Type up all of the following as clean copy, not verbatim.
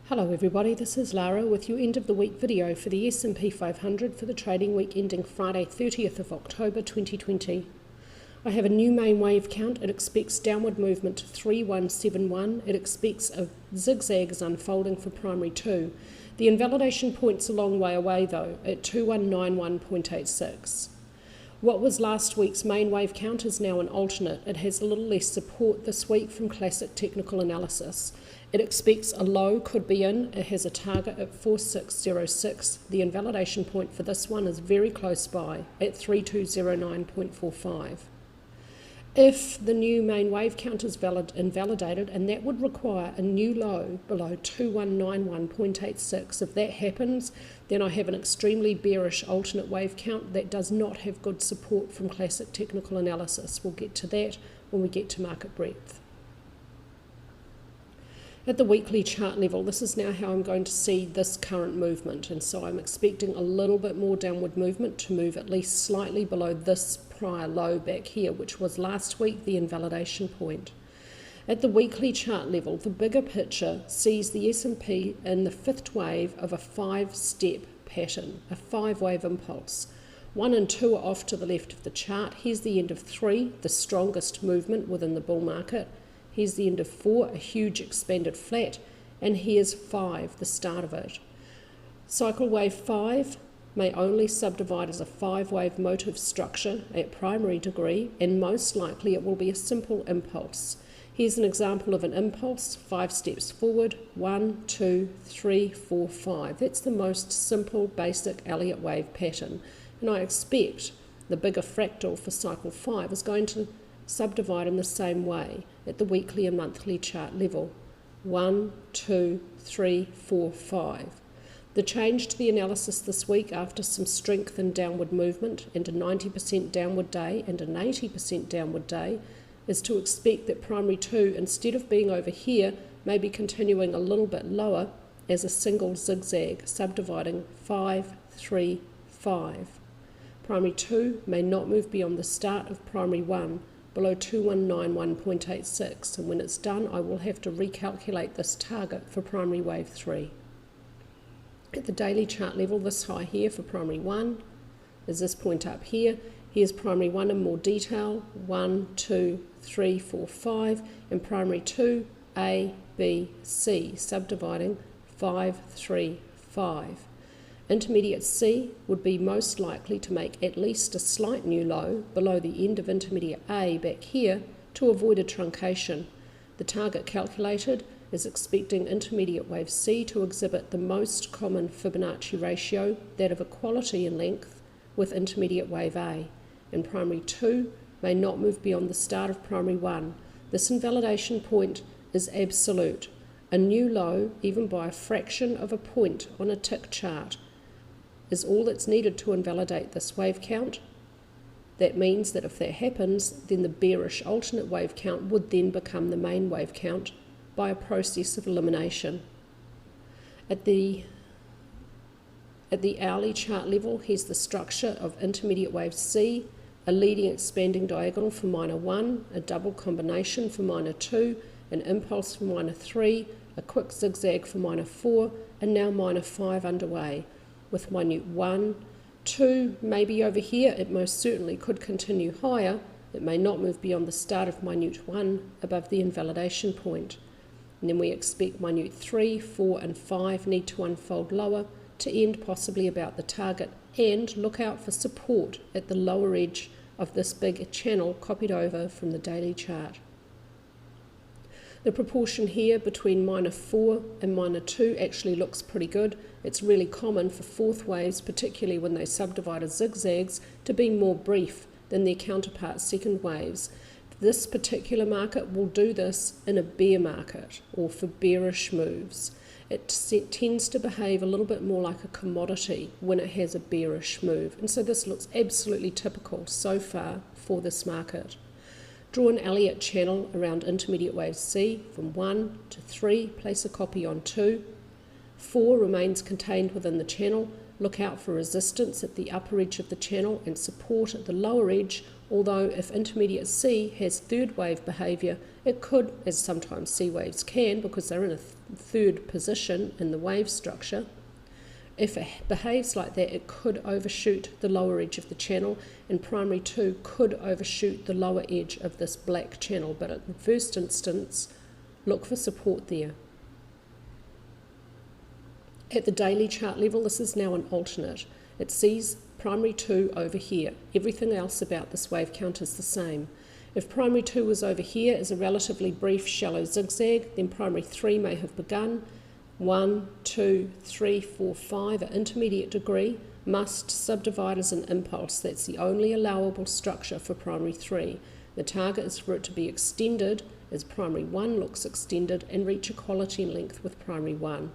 Hello everybody, this is Lara with your end of the week video for the S&P 500 for the trading week ending Friday 30th of October 2020. I have a new main wave count. It expects downward movement to 3171. It expects a zigzag is unfolding for primary 2. The invalidation point's a long way away though, at 2191.86. What was last week's main wave count is now an alternate. It has a little less support this week from classic technical analysis. It expects a low could be in. It has a target at 4606. The invalidation point for this one is very close by at 3209.45. If the new main wave count is invalidated, and that would require a new low below 2191.86, if that happens, then I have an extremely bearish alternate wave count that does not have good support from classic technical analysis. We'll get to that when we get to market breadth. At the weekly chart level, this is now how I'm going to see this current movement, and so I'm expecting a little bit more downward movement to move at least slightly below this prior low back here, which was last week the invalidation point. At the weekly chart level, the bigger picture sees the S&P in the fifth wave of a 5-step pattern, a 5-wave impulse. 1 and 2 are off to the left of the chart. Here's the end of 3, the strongest movement within the bull market. Here's the end of 4, a huge expanded flat, and here's 5, the start of it. Cycle wave 5 may only subdivide as a 5-wave motive structure at primary degree, and most likely it will be a simple impulse. Here's an example of an impulse, 5 steps forward, 1, 2, 3, 4, 5. That's the most simple, basic Elliott wave pattern, and I expect the bigger fractal for cycle 5 is going to subdivide in the same way at the weekly and monthly chart level. 1, 2, 3, 4, 5. The change to the analysis this week after some strength in downward movement and a 90% downward day and an 80% downward day is to expect that primary 2, instead of being over here, may be continuing a little bit lower as a single zigzag, subdividing 5, 3, 5. Primary 2 may not move beyond the start of primary 1, below 2191.86, and when it's done I will have to recalculate this target for primary wave 3. At the daily chart level, this high here for primary 1 is this point up here. Here's primary 1 in more detail, 1, 2, 3, 4, 5, and primary 2, A, B, C, subdividing 5, 3, 5. Intermediate C would be most likely to make at least a slight new low below the end of intermediate A back here to avoid a truncation. The target calculated is expecting intermediate wave C to exhibit the most common Fibonacci ratio, that of equality in length, with intermediate wave A, and primary 2 may not move beyond the start of primary 1. This invalidation point is absolute. A new low, even by a fraction of a point on a tick chart, is all that's needed to invalidate this wave count. That means that if that happens, then the bearish alternate wave count would then become the main wave count by a process of elimination. At the hourly chart level, here's the structure of intermediate wave C, a leading expanding diagonal for minor 1, a double combination for minor 2, an impulse for minor 3, a quick zigzag for minor 4, and now minor 5 underway, with minute 1, 2 maybe over here. It most certainly could continue higher. It may not move beyond the start of minute 1 above the invalidation point. And then we expect minute 3, 4 and 5 need to unfold lower to end possibly about the target, and look out for support at the lower edge of this big channel copied over from the daily chart. The proportion here between minor 4 and minor 2 actually looks pretty good. It's really common for fourth waves, particularly when they subdivide as zigzags, to be more brief than their counterpart second waves. This particular market will do this in a bear market or for bearish moves. It tends to behave a little bit more like a commodity when it has a bearish move, and so this looks absolutely typical so far for this market. Draw an Elliott channel around intermediate wave C from 1 to 3, place a copy on 2. 4 remains contained within the channel. Look out for resistance at the upper edge of the channel and support at the lower edge, although if intermediate C has third wave behaviour, It could, as sometimes C waves can, because they're in a third position in the wave structure. If it behaves like that, it could overshoot the lower edge of the channel, and primary 2 could overshoot the lower edge of this black channel, but in the first instance, look for support there. At the daily chart level, this is now an alternate. It sees primary 2 over here. Everything else about this wave count is the same. If primary 2 was over here as a relatively brief shallow zigzag, then primary 3 may have begun. 1, 2, 3, 4, 5 at intermediate degree must subdivide as an impulse. That's the only allowable structure for primary 3. The target is for it to be extended as primary 1 looks extended and reach equality in length with primary 1.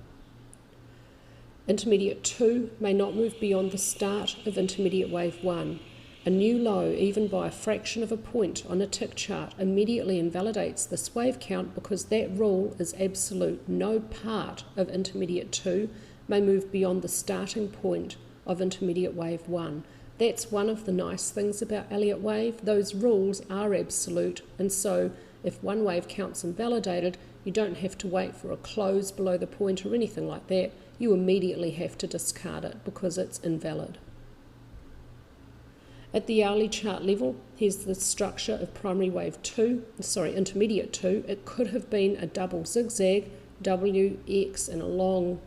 Intermediate 2 may not move beyond the start of intermediate wave 1. A new low, even by a fraction of a point on a tick chart, immediately invalidates this wave count because that rule is absolute. No part of intermediate 2 may move beyond the starting point of intermediate wave 1. That's one of the nice things about Elliott Wave. Those rules are absolute, and so if one wave count's invalidated, you don't have to wait for a close below the point or anything like that. You immediately have to discard it because it's invalid. At the hourly chart level, here's the structure of intermediate 2. It could have been a double zigzag, W, X, and a long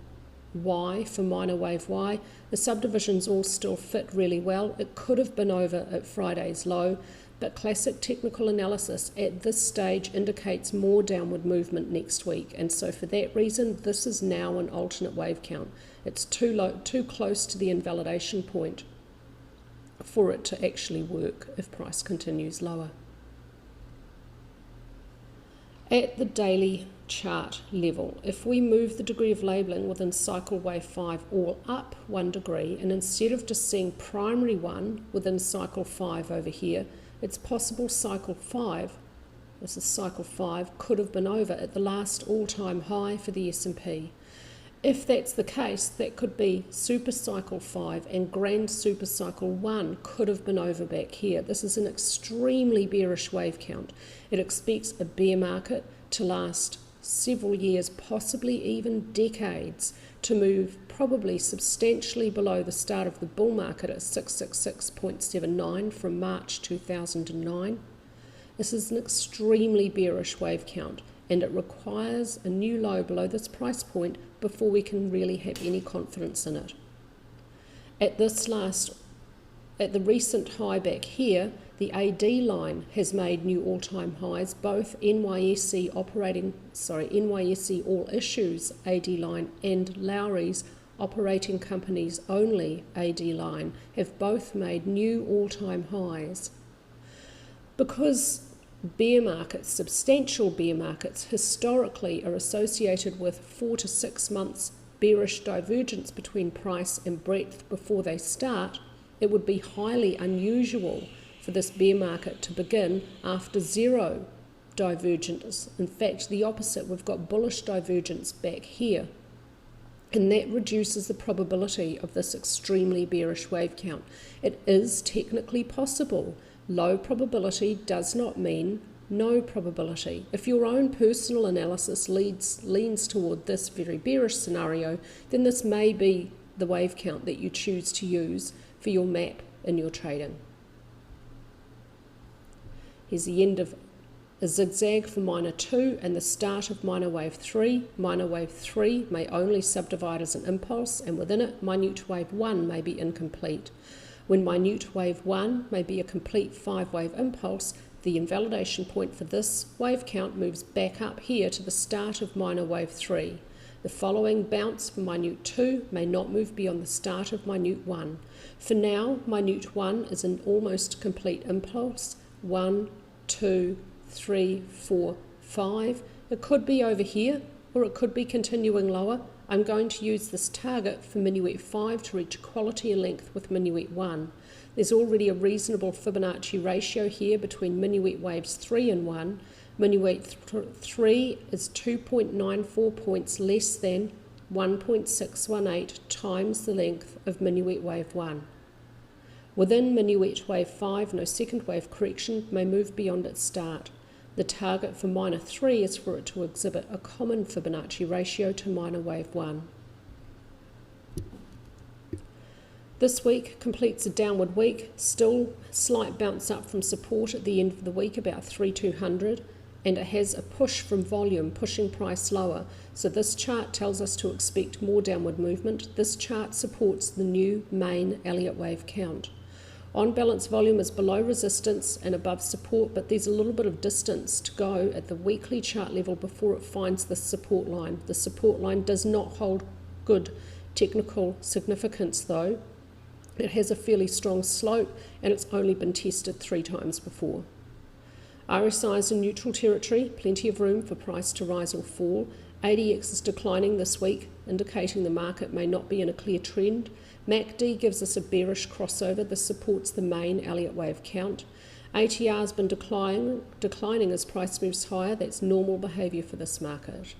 Y for minor wave Y. The subdivisions all still fit really well. It could have been over at Friday's low, but classic technical analysis at this stage indicates more downward movement next week, and so for that reason, this is now an alternate wave count. It's too close to the invalidation point for it to actually work if price continues lower. At the daily chart level, if we move the degree of labelling within cycle wave 5 all up 1 degree, and instead of just seeing primary 1 within cycle 5 over here, it's possible cycle 5, this is cycle 5, could have been over at the last all-time high for the S&P. If that's the case, that could be super cycle 5 and grand super cycle 1 could have been over back here. This is an extremely bearish wave count. It expects a bear market to last several years, possibly even decades, to move probably substantially below the start of the bull market at 666.79 from March 2009. This is an extremely bearish wave count, and it requires a new low below this price point before we can really have any confidence in it. At the recent high back here, the AD line has made new all-time highs. Both NYSE All Issues AD line and Lowry's Operating Companies Only AD line have both made new all-time highs. Because bear markets, substantial bear markets, historically are associated with 4 to 6 months bearish divergence between price and breadth before they start, it would be highly unusual for this bear market to begin after zero divergence. In fact, the opposite, we've got bullish divergence back here, and that reduces the probability of this extremely bearish wave count. It is technically possible. Low probability does not mean no probability. If your own personal analysis leans toward this very bearish scenario, then this may be the wave count that you choose to use for your map in your trading. Here's the end of a zigzag for minor 2 and the start of minor wave 3. Minor wave 3 may only subdivide as an impulse, and within it, minute wave 1 may be incomplete. When minute wave 1 may be a complete 5-wave impulse, the invalidation point for this wave count moves back up here to the start of minor wave 3. The following bounce for minute 2 may not move beyond the start of minute 1. For now, minute 1 is an almost complete impulse. 1, 2, 3, 4, 5. It could be over here, or it could be continuing lower. I'm going to use this target for minuet 5 to reach equality in length with minuet 1. There's already a reasonable Fibonacci ratio here between minuet waves 3 and 1. Minuet 3 is 2.94 points less than 1.618 times the length of minuet wave 1. Within minuet wave 5, no second wave correction may move beyond its start. The target for minor 3 is for it to exhibit a common Fibonacci ratio to minor wave 1. This week completes a downward week, still slight bounce up from support at the end of the week, about 3,200, and it has a push from volume, pushing price lower. So this chart tells us to expect more downward movement. This chart supports the new main Elliott Wave count. On balance, volume is below resistance and above support, but there's a little bit of distance to go at the weekly chart level before it finds the support line. The support line does not hold good technical significance though. It has a fairly strong slope and it's only been tested 3 times before. RSI is in neutral territory, plenty of room for price to rise or fall. ADX is declining this week, indicating the market may not be in a clear trend. MACD gives us a bearish crossover. This supports the main Elliott Wave count. ATR has been declining as price moves higher. That's normal behaviour for this market.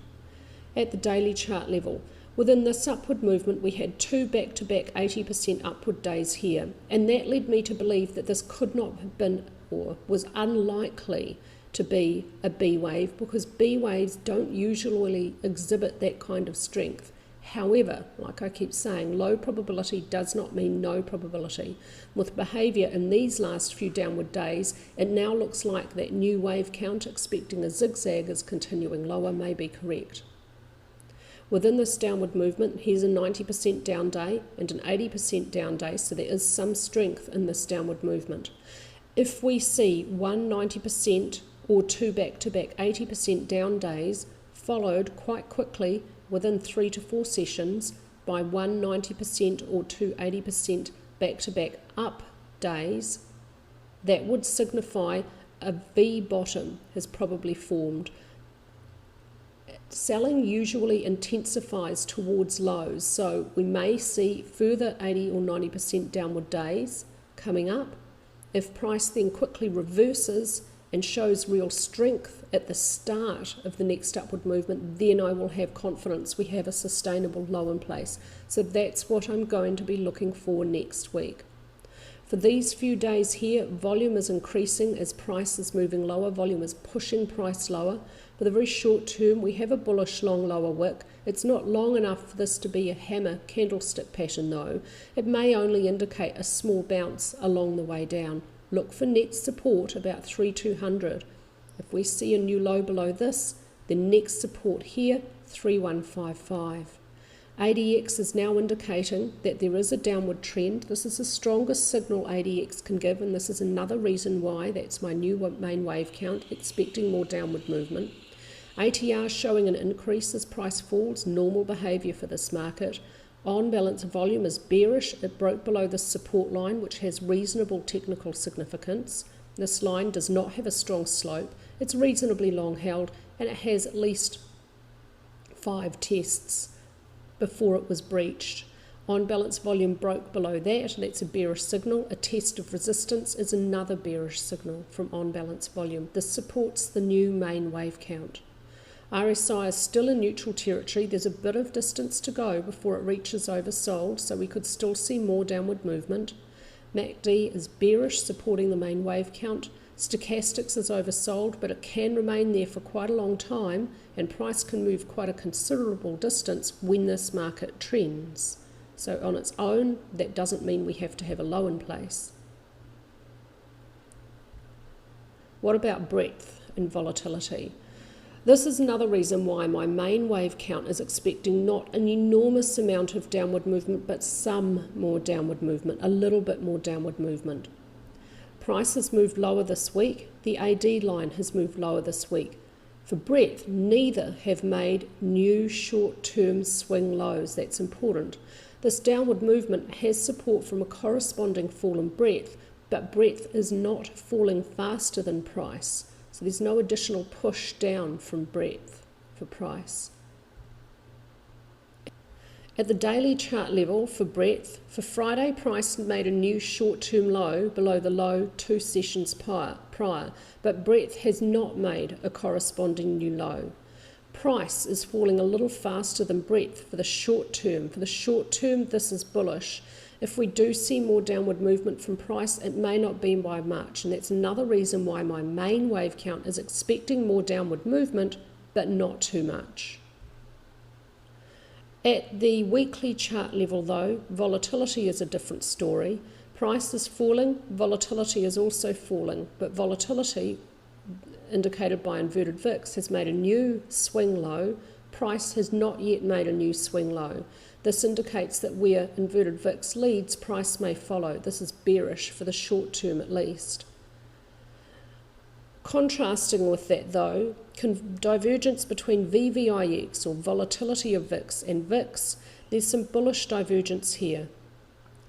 At the daily chart level, within this upward movement, we had 2 back-to-back 80% upward days here, and that led me to believe that this could not have been, or was unlikely to be, a B wave, because B waves don't usually exhibit that kind of strength. However, like I keep saying, low probability does not mean no probability. With behaviour in these last few downward days, it now looks like that new wave count expecting a zigzag is continuing lower may be correct. Within this downward movement, here's a 90% down day and an 80% down day, so there is some strength in this downward movement. If we see 90% or 2 back-to-back 80% down days, followed quite quickly within 3 to 4 sessions by 90% or 80% back-to-back up days, that would signify a V bottom has probably formed. Selling usually intensifies towards lows, so we may see further 80 or 90% downward days coming up. If price then quickly reverses and shows real strength at the start of the next upward movement, then I will have confidence we have a sustainable low in place. So that's what I'm going to be looking for next week. For these few days here, volume is increasing as price is moving lower. Volume is pushing price lower. For the very short term, we have a bullish long lower wick. It's not long enough for this to be a hammer candlestick pattern though. It may only indicate a small bounce along the way down. Look for net support about 3,200. If we see a new low below this, the next support here, 3,155. ADX is now indicating that there is a downward trend. This is the strongest signal ADX can give, and this is another reason why that's my new main wave count, expecting more downward movement. ATR showing an increase as price falls, normal behaviour for this market. On balance, volume is bearish. It broke below the support line, which has reasonable technical significance. This line does not have a strong slope. It's reasonably long held, and it has at least 5 tests before it was breached. On balance, volume broke below that. That's a bearish signal. A test of resistance is another bearish signal from on balance volume. This supports the new main wave count. RSI is still in neutral territory. There's a bit of distance to go before it reaches oversold, so we could still see more downward movement. MACD is bearish, supporting the main wave count. Stochastics is oversold, but it can remain there for quite a long time, and price can move quite a considerable distance when this market trends. So on its own, that doesn't mean we have to have a low in place. What about breadth and volatility? This is another reason why my main wave count is expecting not an enormous amount of downward movement, but some more downward movement, a little bit more downward movement. Price has moved lower this week. The AD line has moved lower this week. For breadth, neither have made new short-term swing lows. That's important. This downward movement has support from a corresponding fall in breadth, but breadth is not falling faster than price. So there's no additional push down from breadth for price. At the daily chart level for breadth, for Friday, price made a new short-term low below the low 2 sessions prior, but breadth has not made a corresponding new low. Price is falling a little faster than breadth for the short term. For the short term, this is bullish. If we do see more downward movement from price, it may not be by much, and that's another reason why my main wave count is expecting more downward movement, but not too much. At the weekly chart level though, volatility is a different story. Price is falling, volatility is also falling, but volatility, indicated by inverted VIX, has made a new swing low. Price has not yet made a new swing low. This indicates that where inverted VIX leads, price may follow. This is bearish for the short term at least. Contrasting with that though, divergence between VVIX or volatility of VIX and VIX, there's some bullish divergence here.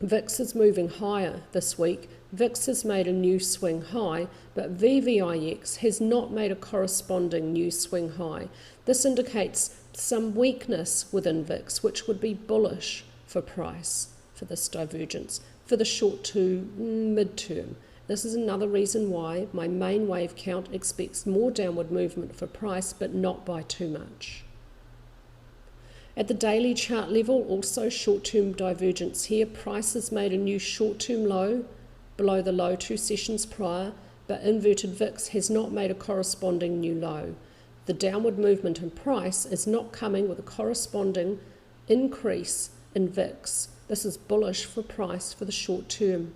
VIX is moving higher this week. VIX has made a new swing high, but VVIX has not made a corresponding new swing high. This indicates some weakness within VIX, which would be bullish for price for this divergence for the short to mid-term. This is another reason why my main wave count expects more downward movement for price, but not by too much. At the daily chart level, also short-term divergence here. Price has made a new short-term low below the low 2 sessions prior, but inverted VIX has not made a corresponding new low. The downward movement in price is not coming with a corresponding increase in VIX. This is bullish for price for the short term.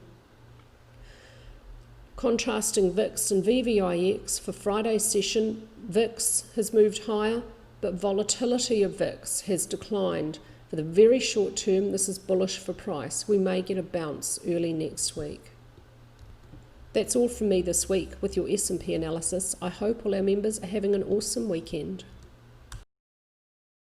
Contrasting VIX and VVIX, for Friday's session, VIX has moved higher, but volatility of VIX has declined. For the very short term, this is bullish for price. We may get a bounce early next week. That's all from me this week with your S&P analysis. I hope all our members are having an awesome weekend.